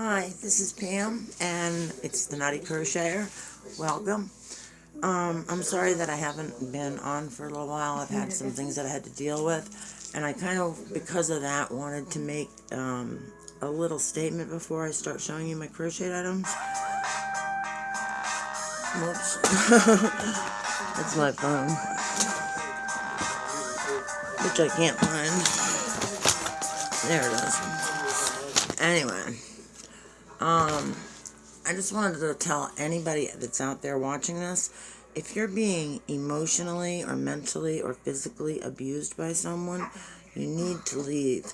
Hi, this is Pam, and it's the Knotty Crocheter. Welcome. I'm sorry that I haven't been on for a little while. I've had some things that I had to deal with, and I kind of, because of that, wanted to make a little statement before I start showing you my crochet items. Whoops. That's my phone, which I can't find. There it is. Anyway. I just wanted to tell anybody that's out there watching this, if you're being emotionally or mentally or physically abused by someone, you need to leave,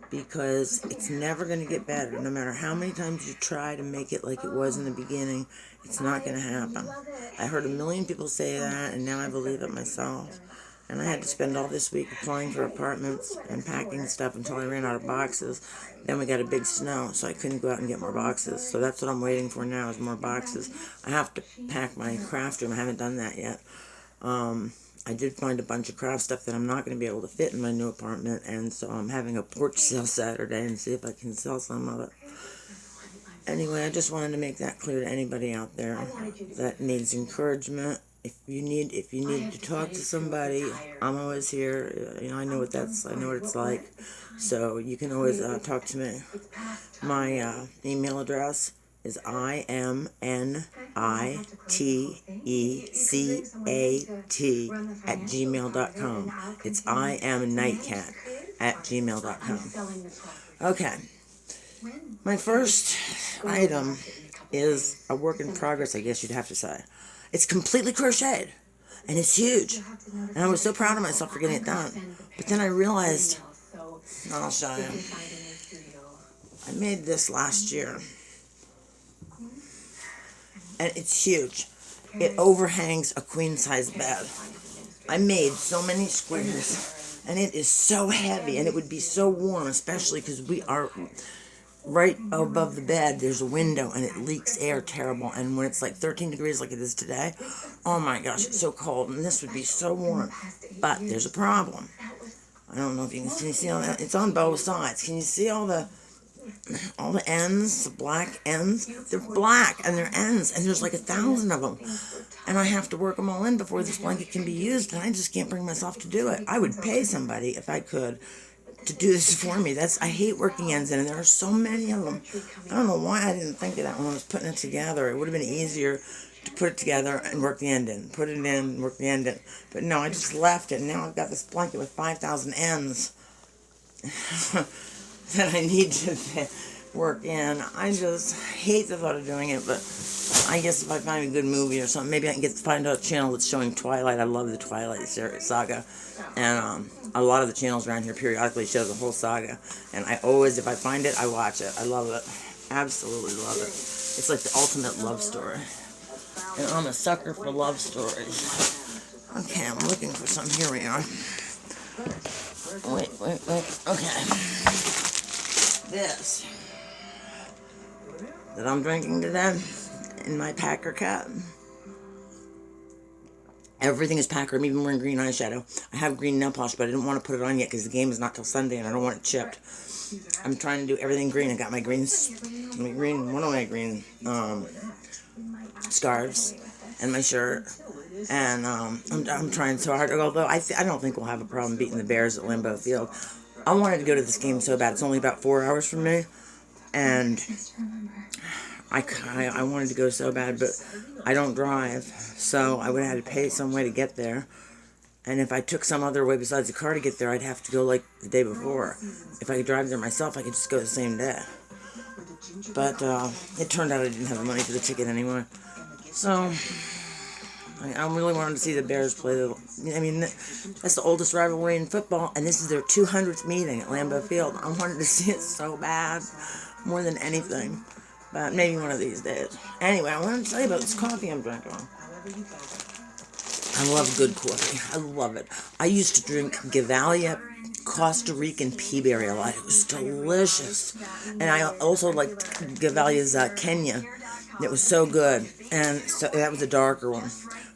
because it's never going to get better. No matter how many times you try to make it like it was in the beginning, it's not going to happen. I heard a million people say that, and now I believe it myself. And I had to spend all this week applying for apartments and packing stuff until I ran out of boxes. Then we got a big snow, so I couldn't go out and get more boxes. So that's what I'm waiting for now, is more boxes. I have to pack my craft room. I haven't done that yet. I did find a bunch of craft stuff that I'm not going to be able to fit in my new apartment, and so I'm having a porch sale Saturday and see if I can sell some of it. Anyway, I just wanted to make that clear to anybody out there that needs encouragement. If you need to talk to somebody, I'm always here. You know, I know what it's like. So you can always talk to me. My email address is imnightcat@gmail.com. It's imnightcat@gmail.com. Okay. My first item is a work in progress, I guess you'd have to say. It's completely crocheted, and it's huge, and I was so proud of myself for getting it done. But then I realized, I'll show you, I made this last year, and it's huge. It overhangs a queen-size bed. I made so many squares, and it is so heavy, and it would be so warm, especially because we are right above the bed. There's a window, and it leaks air terrible, and when it's like 13 degrees like it is today, oh my gosh, it's so cold, and this would be so warm. But there's a problem. I don't know if you can see all that. It's on both sides. Can you see all the ends, the black ends? They're black, and they're ends, and there's like 1,000 of them, and I have to work them all in before this blanket can be used, and I just can't bring myself to do it. I would pay somebody if I could to do this for me. I hate working ends in, and there are so many of them. I don't know why I didn't think of that when I was putting it together. It would have been easier to put it together and work the end in. Put it in, work the end in. But no, I just left it, and now I've got this blanket with 5,000 ends that I need to work in. I just hate the thought of doing it, but I guess if I find a good movie or something, maybe I can find a channel that's showing Twilight. I love the Twilight saga, and a lot of the channels around here periodically show the whole saga, and I always, if I find it, I watch it. I love it. Absolutely love it. It's like the ultimate love story, and I'm a sucker for love stories. Okay, I'm looking for some. Here we are. Wait. Okay. This that I'm drinking today in my Packer cup. Everything is Packer. I'm even wearing green eyeshadow. I have green nail polish, but I didn't want to put it on yet because the game is not till Sunday, and I don't want it chipped. I'm trying to do everything green. I got my green, one of my green scarves, and my shirt, and I'm trying so hard. Although I don't think we'll have a problem beating the Bears at Lambeau Field. I wanted to go to this game so bad. It's only about 4 hours from me, and I wanted to go so bad, but I don't drive, so I would have had to pay some way to get there. And if I took some other way besides the car to get there, I'd have to go like the day before. If I could drive there myself, I could just go the same day. But it turned out I didn't have the money for the ticket anyway. So I really wanted to see the Bears play. I mean, that's the oldest rivalry in football, and this is their 200th meeting at Lambeau Field. I wanted to see it so bad, more than anything. But maybe one of these days. Anyway, I wanted to tell you about this coffee I'm drinking. I love good coffee. I love it. I used to drink Gevalia Costa Rican Peaberry a lot. It was delicious. And I also liked Gevalia's Kenya. It was so good. And so that was a darker one.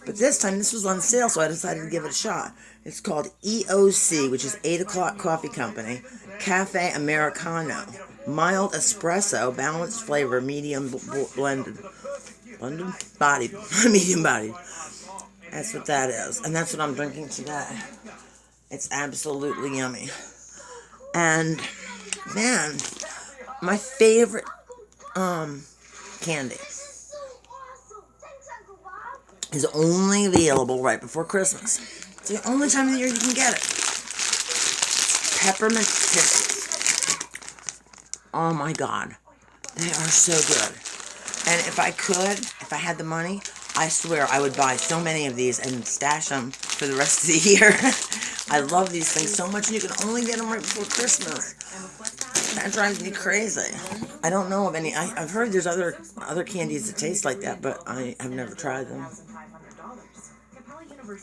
But this time, this was on sale, so I decided to give it a shot. It's called EOC, which is 8 O'Clock Coffee Company, Cafe Americano. Mild espresso, balanced flavor, medium blended bodied, medium bodied. That's what that is, and that's what I'm drinking today. It's absolutely yummy. And man, my favorite candy is only available right before Christmas. It's the only time of the year you can get it. Peppermint kisses. Oh my God, they are so good. And if I had the money, I swear I would buy so many of these and stash them for the rest of the year. I love these things so much, and you can only get them right before Christmas. That drives me crazy. I don't know of any. I've heard there's other candies that taste like that, but I have never tried them.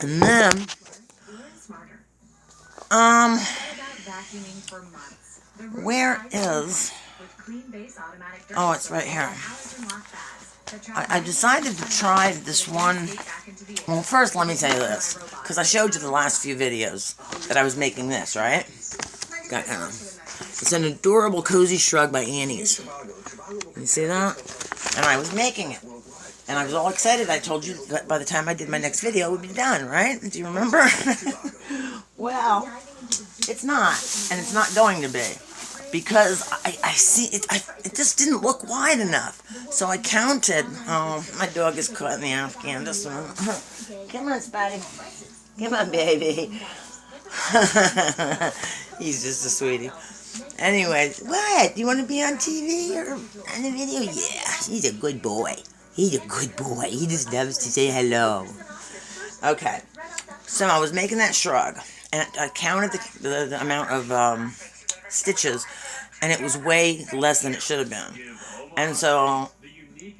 And then, where is? Oh, it's right here. I decided to try this one. Well, first let me say this, because I showed you the last few videos that I was making this, right? Got kind of. It's an adorable cozy shrug by Annie's. You see that? And I was making it. And I was all excited. I told you that by the time I did my next video, it would be done, right? Do you remember? Well, it's not. And it's not going to be. Because I see it, it just didn't look wide enough. So I counted. Oh, my dog is caught in the afghan. Just a minute. Come on, Spotty. Come on, baby. He's just a sweetie. Anyways, what? You want to be on TV or on the video? Yeah, he's a good boy. He's a good boy. He just loves to say hello. Okay, so I was making that shrug, and I counted the amount of stitches, and it was way less than it should have been. And so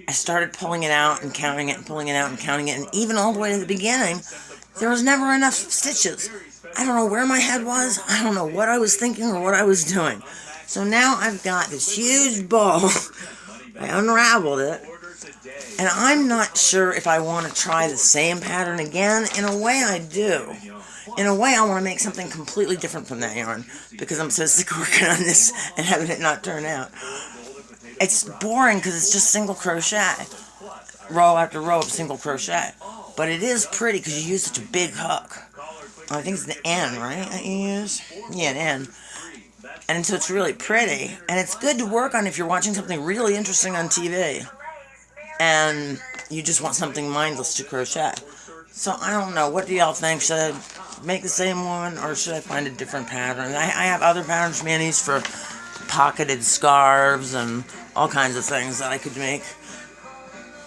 I started pulling it out and counting it and pulling it out and counting it, and even all the way to the beginning, there was never enough stitches. I don't know where my head was. I don't know what I was thinking or what I was doing. So now I've got this huge ball. I unraveled it. And I'm not sure if I want to try the same pattern again. In a way, I do. In a way, I want to make something completely different from that yarn, because I'm so sick of working on this and having it not turn out. It's boring because it's just single crochet. Row after row of single crochet. But it is pretty because you use such a big hook. I think it's the N, right, that you use? Yeah, an N. And so it's really pretty. And it's good to work on if you're watching something really interesting on TV. And you just want something mindless to crochet. So I don't know. What do y'all think? Should I make the same one, or should I find a different pattern? I have other patterns from Annie's for pocketed scarves and all kinds of things that I could make.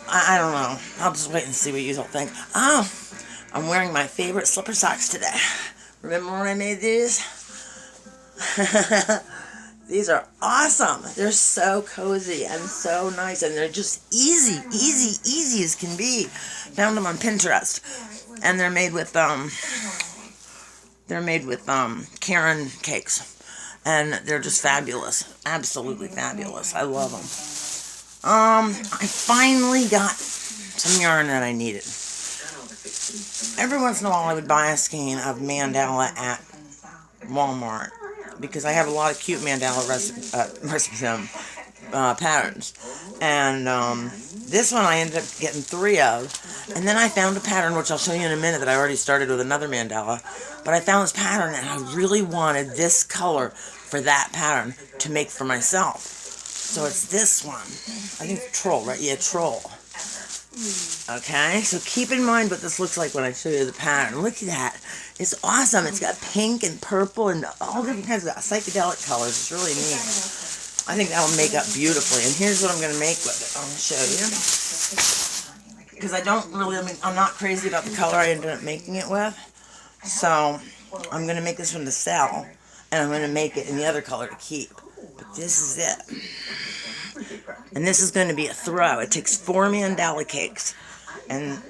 I don't know. I'll just wait and see what you all think. Oh, I'm wearing my favorite slipper socks today. Remember when I made these? These are awesome. They're so cozy and so nice, and they're just easy as can be. Found them on Pinterest, and they're made with Karen cakes, and they're just fabulous, absolutely fabulous. I love them. I finally got some yarn that I needed. Every once in a while, I would buy a skein of mandala at Walmart, because I have a lot of cute mandala patterns. And this one I ended up getting 3 of. And then I found a pattern, which I'll show you in a minute, that I already started with another mandala. But I found this pattern, and I really wanted this color for that pattern to make for myself. So it's this one. I think it's Troll, right? Yeah, Troll. Okay, so keep in mind what this looks like when I show you the pattern. Look at that. It's awesome. It's got pink and purple and all different kinds of psychedelic colors. It's really neat. I think that will make up beautifully. And here's what I'm going to make with it. I'll show you. Because I'm not crazy about the color I ended up making it with. So I'm going to make this one to sell. And I'm going to make it in the other color to keep. But this is it. And this is going to be a throw. It takes 4 mandala cakes. And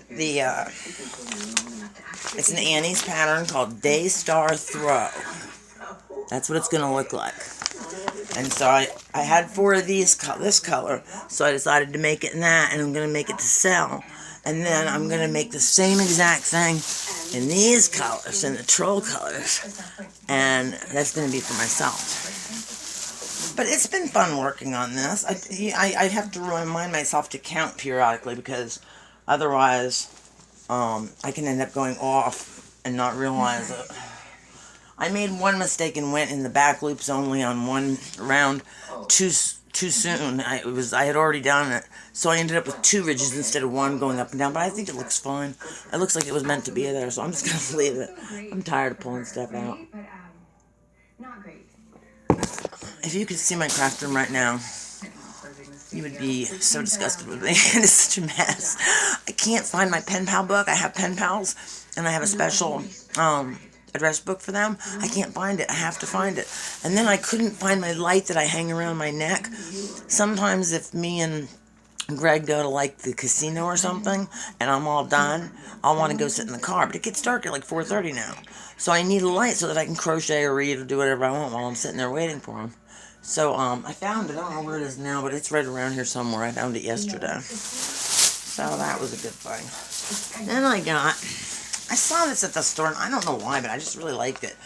it's an Annie's pattern called Daystar Throw. That's what it's going to look like. And so I had 4 of this color, so I decided to make it in that, and I'm going to make it to sell. And then I'm going to make the same exact thing in these colors, in the troll colors. And that's going to be for myself. But it's been fun working on this. I have to remind myself to count periodically because otherwise I can end up going off and not realize it. I made one mistake and went in the back loops only on one round too soon. I had already done it, so I ended up with 2 ridges instead of 1 going up and down. But I think it looks fine. It looks like it was meant to be there, so I'm just gonna leave it. I'm tired of pulling stuff out. If you could see my craft room right now, you would be so disgusted with me. It's such a mess. I can't find my pen pal book. I have pen pals, and I have a special address book for them. I can't find it. I have to find it. And then I couldn't find my light that I hang around my neck. Sometimes if me and Greg go to like the casino or something, and I'm all done, I'll want to go sit in the car. But it gets dark at like 4:30 now. So I need a light so that I can crochet or read or do whatever I want while I'm sitting there waiting for him. So, I found it. I don't know where it is now, but it's right around here somewhere. I found it yesterday. So, that was a good thing. Then I saw this at the store, and I don't know why, but I just really liked it.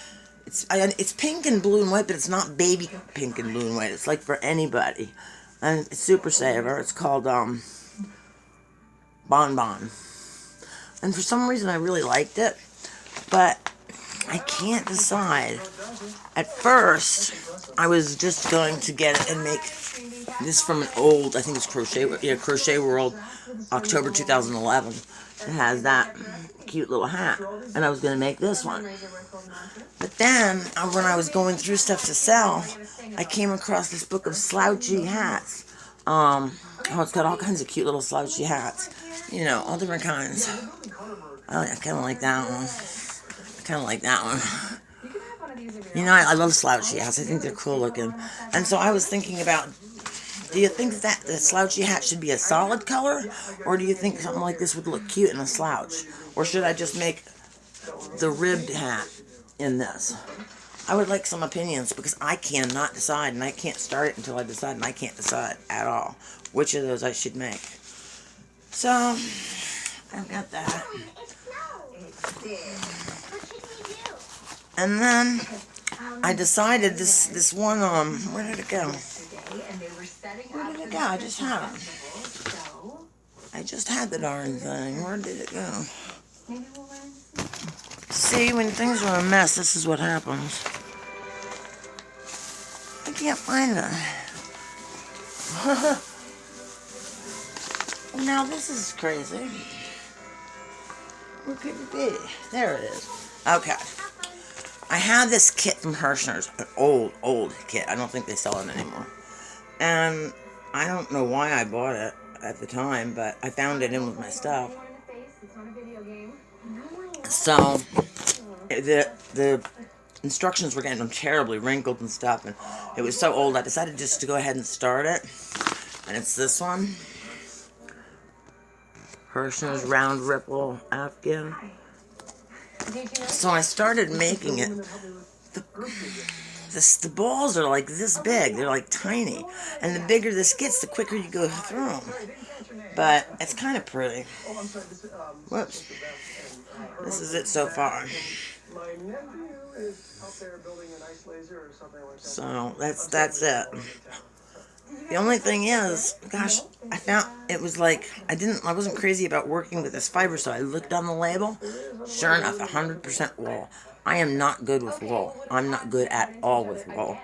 It's pink and blue and white, but it's not baby pink and blue and white. It's like for anybody. And it's super saver. It's called, Bon Bon. And for some reason, I really liked it, but I can't decide. At first, I was just going to get it and make this from an old, I think it's Crochet World, October 2011. It has that cute little hat, and I was going to make this one. But then, when I was going through stuff to sell, I came across this book of slouchy hats. It's got all kinds of cute little slouchy hats. You know, all different kinds. I kind of like that one. You know, I love slouchy hats. I think they're cool looking. And so I was thinking about, do you think that the slouchy hat should be a solid color? Or do you think something like this would look cute in a slouch? Or should I just make the ribbed hat in this? I would like some opinions because I cannot decide, and I can't start it until I decide, and I can't decide at all which of those I should make. So, I've got that. And then I decided this one, where did it go? Where did it go? I just had it. I just had the darn thing. Where did it go? See, when things are a mess, this is what happens. I can't find it. Now this is crazy. Where could it be? There it is. Okay. I had this kit from Hirschner's, an old kit. I don't think they sell it anymore. And I don't know why I bought it at the time, but I found it in with my stuff. So, the instructions were getting terribly wrinkled and stuff, and it was so old, I decided just to go ahead and start it. And it's this one. Hirschner's Round Ripple Afghan. So I started making it. The balls are like this big. They're like tiny. And the bigger this gets, the quicker you go through them. But it's kind of pretty. Whoops. This is it so far. So that's it. The only thing is, gosh, I found it was like I wasn't crazy about working with this fiber, so I looked on the label. Sure enough, 100% wool. I am not good with wool. I'm not good at all with wool,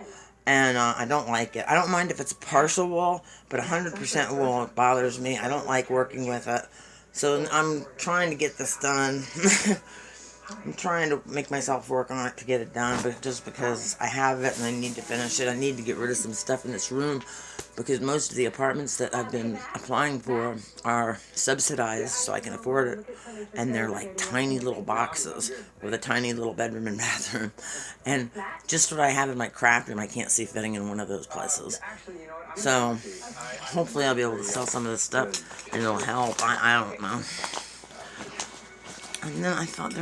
and I don't like it. I don't mind if it's partial wool, but 100% wool bothers me. I don't like working with it, so I'm trying to get this done. I'm trying to make myself work on it to get it done, but just because I have it and I need to finish it, I need to get rid of some stuff in this room, because most of the apartments that I've been applying for are subsidized, so I can afford it, and they're like tiny little boxes with a tiny little bedroom and bathroom, and just what I have in my craft room, I can't see fitting in one of those places. So, hopefully I'll be able to sell some of this stuff, and it'll help. I don't know. And then I thought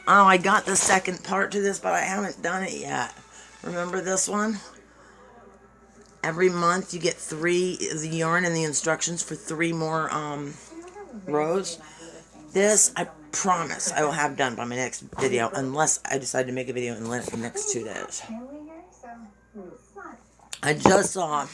I got the second part to this, but I haven't done it yet. Remember this one? Every month you get the yarn and the instructions for 3 more rows. This, I promise, I will have done by my next video, unless I decide to make a video in the next 2 days. I just saw,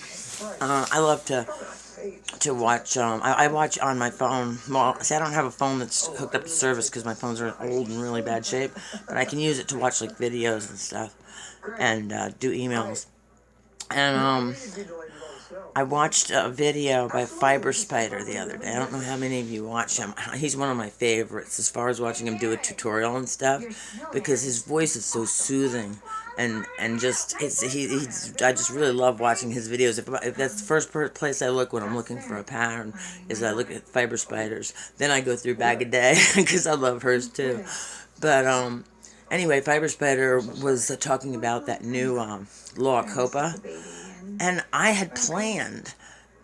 I love to watch, I watch on my phone. Well, see, I don't have a phone that's hooked up to service because my phones are old and really bad shape, but I can use it to watch like videos and stuff and do emails. And I watched a video by Fiber Spider the other day. I don't know how many of you watch him. He's one of my favorites as far as watching him do a tutorial and stuff, because his voice is so soothing, and just I just really love watching his videos. If that's the first place I look when I'm looking for a pattern, is I look at Fiber Spiders. Then I go through Bag a Day because I love hers too. But anyway, Fiber Spider was talking about that new Law Copa. And I had planned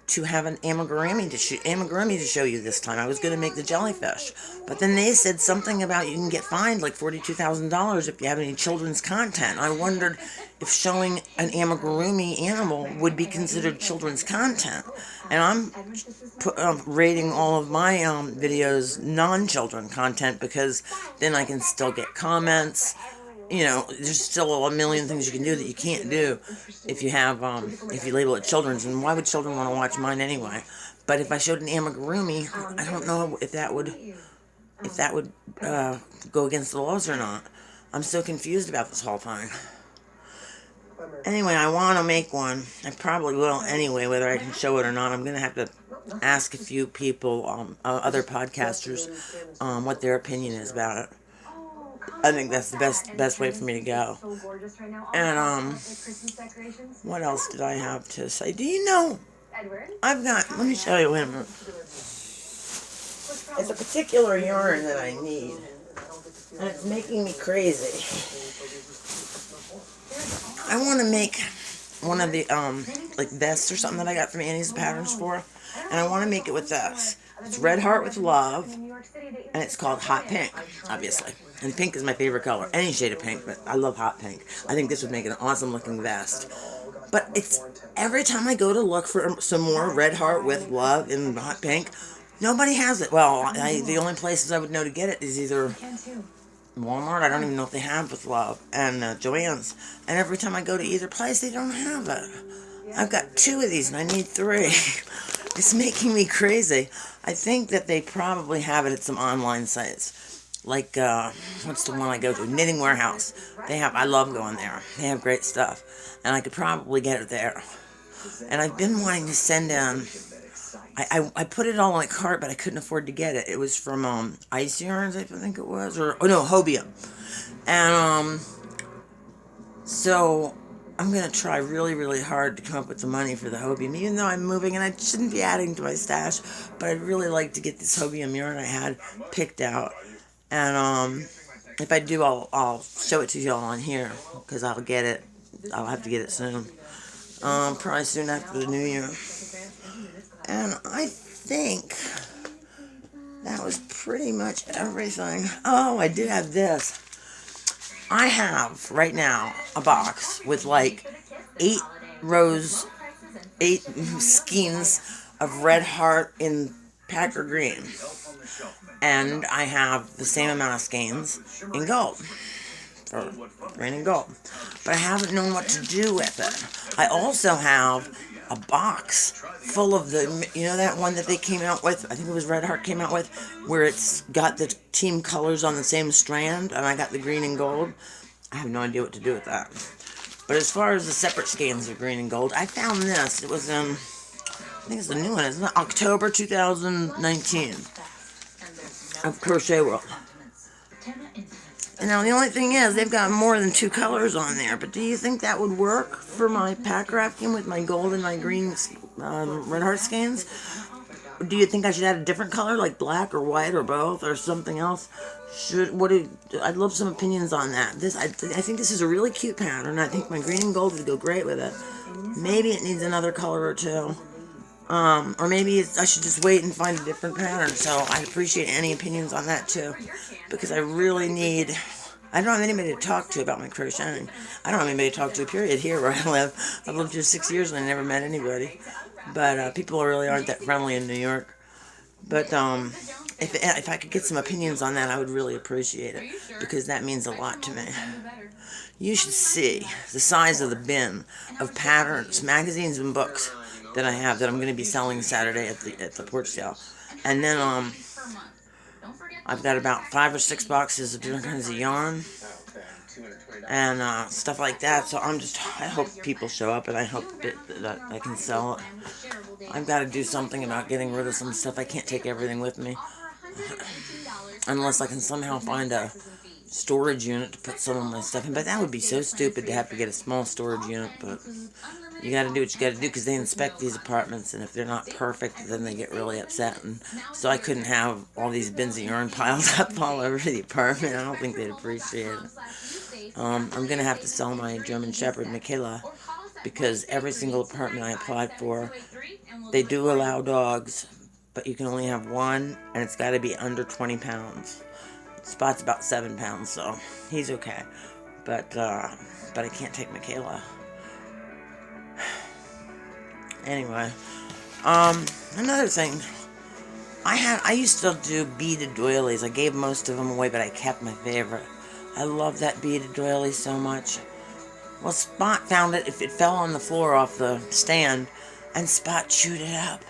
to have an amigurumi to show you this time. I was going to make the jellyfish. But then they said something about you can get fined like $42,000 if you have any children's content. I wondered if showing an amigurumi animal would be considered children's content. And I'm rating all of my videos non-children content, because then I can still get comments. You know, there's still a million things you can do that you can't do if you have, if you label it children's, and why would children want to watch mine anyway? But if I showed an amigurumi, I don't know if that would go against the laws or not. I'm so confused about this whole thing. Anyway, I want to make one. I probably will anyway, whether I can show it or not. I'm going to have to ask a few people, other podcasters, what their opinion is about it. I think that's the best way for me to go. And what else did I have to say? Do you know, I've got, let me show you, wait a minute. It's a particular yarn that I need, and it's making me crazy. I want to make one of the like vests or something that I got from Annie's Patterns for, and I want to make it with this. It's Red Heart with Love, and it's called Hot Pink, obviously. And pink is my favorite color. Any shade of pink, but I love hot pink. I think this would make an awesome looking vest. But it's every time I go to look for some more Red Heart with Love in hot pink, nobody has it. Well, the only places I would know to get it is either Walmart, I don't even know if they have with Love, and Joann's. And every time I go to either place, they don't have it. I've got 2 of these and I need 3. It's making me crazy. I think that they probably have it at some online sites. Like, what's the one I go to? Knitting Warehouse. I love going there. They have great stuff. And I could probably get it there. And I've been wanting to send in, I put it all in a cart, but I couldn't afford to get it. It was from, Ice Yarns, I think it was, or, oh no, Hobia. And, so, I'm going to try really, really hard to come up with the money for the hobium, even though I'm moving and I shouldn't be adding to my stash, but I'd really like to get this hobium yarn I had picked out. And if I do, I'll show it to y'all on here, because I'll get it. I'll have to get it soon. Probably soon after the new year. And I think that was pretty much everything. Oh, I did have this. I have, right now, a box with like 8 skeins of Red Heart in Packer Green. And I have the same amount of skeins in gold. For green and gold. But I haven't known what to do with it. I also have a box full of the, you know that one that they came out with, I think it was Red Heart came out with, where it's got the team colors on the same strand, and I got the green and gold. I have no idea what to do with that. But as far as the separate skeins of green and gold, I found this. It was I think it's the new one, isn't it? October 2019 of Crochet World. And now the only thing is, they've got more than 2 colors on there. But do you think that would work for my pack rafting with my gold and my green Red Heart skeins? Or do you think I should add a different color, like black or white or both or something else? I'd love some opinions on that. I think this is a really cute pattern. I think my green and gold would go great with it. Maybe it needs another color or 2. Or maybe I should just wait and find a different pattern. So I'd appreciate any opinions on that too. Because I really need, I don't have anybody to talk to about my crocheting. I don't have anybody to talk to, period, here where I live. I've lived here 6 years and I never met anybody. But people really aren't that friendly in New York. But if I could get some opinions on that, I would really appreciate it, because that means a lot to me. You should see the size of the bin of patterns, magazines, and books that I have that I'm going to be selling Saturday at the porch sale. And then I've got about 5 or 6 boxes of different kinds of yarn and stuff like that. So I hope people show up, and I hope that I can sell it. I've got to do something about getting rid of some stuff. I can't take everything with me unless I can somehow find a storage unit to put some of my stuff in. But that would be so stupid to have to get a small storage unit. But you got to do what you got to do, because they inspect these apartments, and if they're not perfect, then they get really upset. And so I couldn't have all these bins of yarn piled up all over the apartment. I don't think they'd appreciate it. I'm going to have to sell my German Shepherd, Michaela, because every single apartment I applied for, they do allow dogs, but you can only have one, and it's got to be under 20 pounds. Spot's about 7 pounds, so he's okay. But I can't take Michaela. Anyway, another thing, I used to do beaded doilies. I gave most of them away, but I kept my favorite. I love that beaded doily so much. Well, Spot found it. If it fell on the floor off the stand, and Spot chewed it up.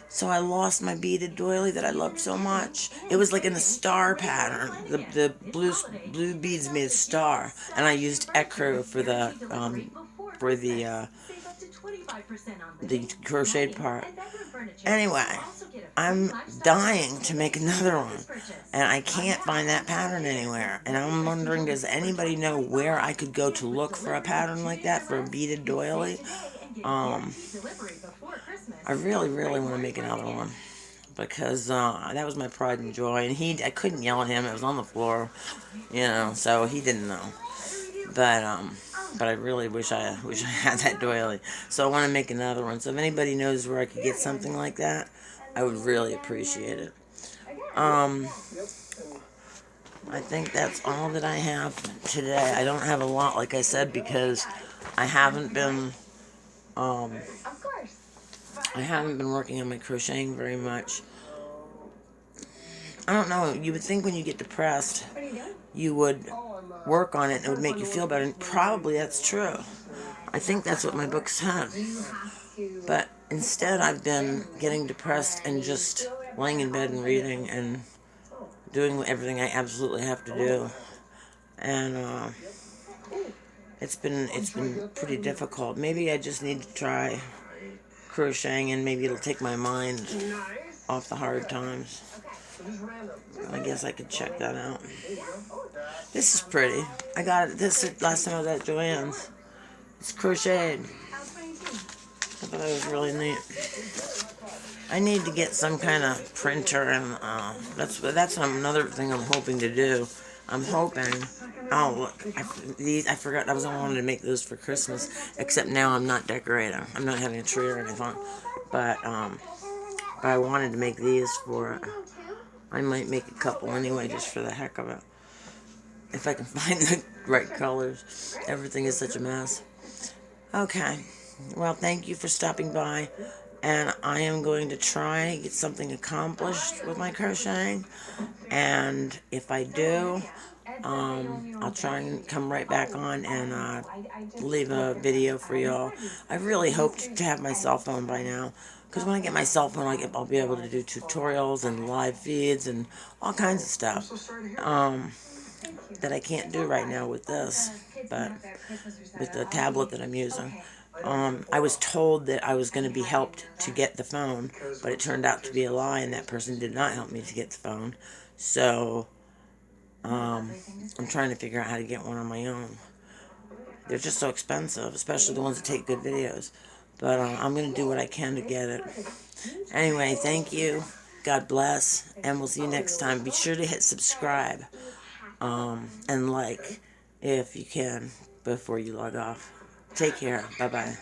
So I lost my beaded doily that I loved so much. It was like in the star pattern. The blue beads made a star, and I used ecru for the crocheted part. Anyway, I'm dying to make another one, and I can't find that pattern anywhere. And I'm wondering, does anybody know where I could go to look for a pattern like that for a beaded doily? I really, really want to make another one, because that was my pride and joy. And I couldn't yell at him; it was on the floor, so he didn't know. But I really wish I had that doily. So I want to make another one. So if anybody knows where I could get something like that, I would really appreciate it. I think that's all that I have today. I don't have a lot, like I said, because I haven't been working on my crocheting very much. I don't know, you would think when you get depressed, you would work on it and it would make you feel better, and probably that's true. I think that's what my book said. But instead, I've been getting depressed and just laying in bed and reading and doing everything I absolutely have to do. And it's been pretty difficult. Maybe I just need to try crocheting, and maybe it'll take my mind off the hard times. I guess I could check that out. This is pretty. I got this last time I was at Joann's. It's crocheted. I thought it was really neat. I need to get some kind of printer, and that's another thing I'm hoping to do. I'm hoping. Oh look, I forgot. I wanted to make those for Christmas. Except now I'm not decorating. I'm not having a tree or anything. But I wanted to make these for it. I might make a couple anyway, just for the heck of it. If I can find the right colors. Everything is such a mess. Okay. Well, thank you for stopping by. And I am going to try to get something accomplished with my crocheting. And if I do, I'll try and come right back on and leave a video for y'all. I really hoped to have my cell phone by now, because when I get my cell phone, I'll be able to do tutorials and live feeds and all kinds of stuff that I can't do right now with this, but with the tablet that I'm using. I was told that I was going to be helped to get the phone, but it turned out to be a lie, and that person did not help me to get the phone. So I'm trying to figure out how to get one on my own. They're just so expensive, especially the ones that take good videos. But I'm going to do what I can to get it. Anyway, thank you. God bless. And we'll see you next time. Be sure to hit subscribe and like if you can before you log off. Take care. Bye-bye.